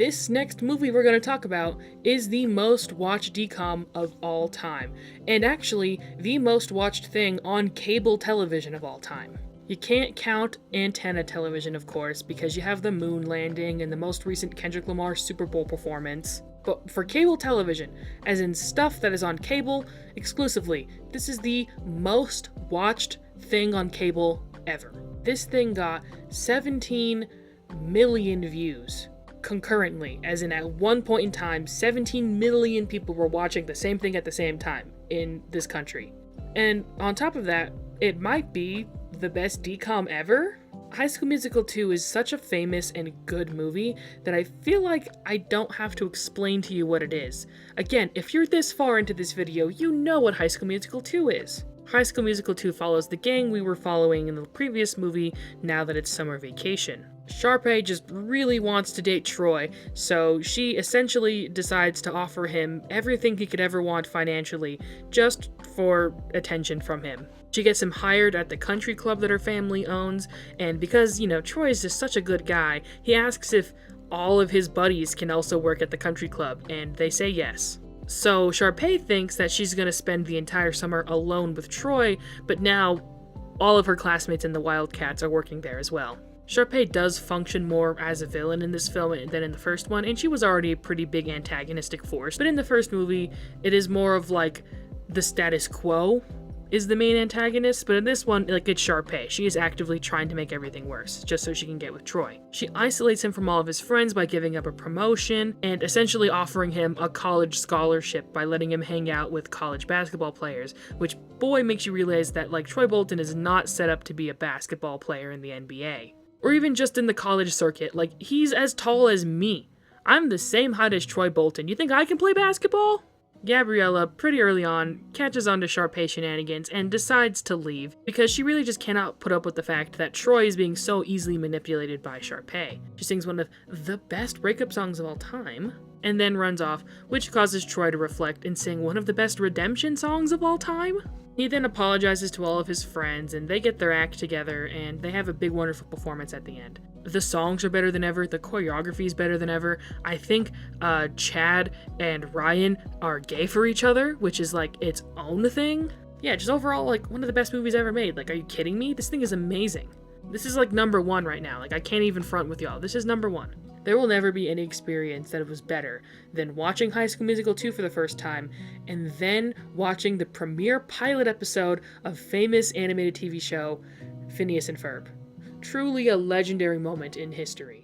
This next movie we're going to talk about is the most watched DCOM of all time, and actually the most watched thing on cable television of all time. You can't count antenna television, of course, because you have the moon landing and the most recent Kendrick Lamar Super Bowl performance. But for cable television, as in stuff that is on cable exclusively, this is the most watched thing on cable ever. This thing got 17 million views concurrently, as in at one point in time, 17 million people were watching the same thing at the same time in this country. And on top of that, it might be the best DCOM ever? High School Musical 2 is such a famous and good movie that I feel like I don't have to explain to you what it is. Again, if you're this far into this video, you know what High School Musical 2 is. High School Musical 2 follows the gang we were following in the previous movie now that it's summer vacation. Sharpay just really wants to date Troy, so she essentially decides to offer him everything he could ever want financially, just for attention from him. She gets him hired at the country club that her family owns, and because, Troy is just such a good guy, he asks if all of his buddies can also work at the country club, and they say yes. So Sharpay thinks that she's going to spend the entire summer alone with Troy, but now all of her classmates in the Wildcats are working there as well. Sharpay does function more as a villain in this film than in the first one, and she was already a pretty big antagonistic force, but in the first movie, it is more of like the status quo is the main antagonist, but in this one, it's Sharpay. She is actively trying to make everything worse, just so she can get with Troy. She isolates him from all of his friends by giving up a promotion, and essentially offering him a college scholarship by letting him hang out with college basketball players, which, boy, makes you realize that, Troy Bolton is not set up to be a basketball player in the NBA. Or even just in the college circuit, he's as tall as me. I'm the same height as Troy Bolton. You think I can play basketball? Gabriella, pretty early on, catches on to Sharpay's shenanigans and decides to leave because she really just cannot put up with the fact that Troy is being so easily manipulated by Sharpay. She sings one of the best breakup songs of all time, and then runs off, which causes Troy to reflect and sing one of the best redemption songs of all time. He then apologizes to all of his friends, and they get their act together, and they have a big, wonderful performance at the end. The songs are better than ever, the choreography is better than ever. I think Chad and Ryan are gay for each other, which is its own thing. Yeah, just overall one of the best movies ever made. Are you kidding me? This thing is amazing. This is number one right now. I can't even front with y'all. This is number one. There will never be any experience that was better than watching High School Musical 2 for the first time, and then watching the premiere pilot episode of famous animated TV show Phineas and Ferb. Truly a legendary moment in history.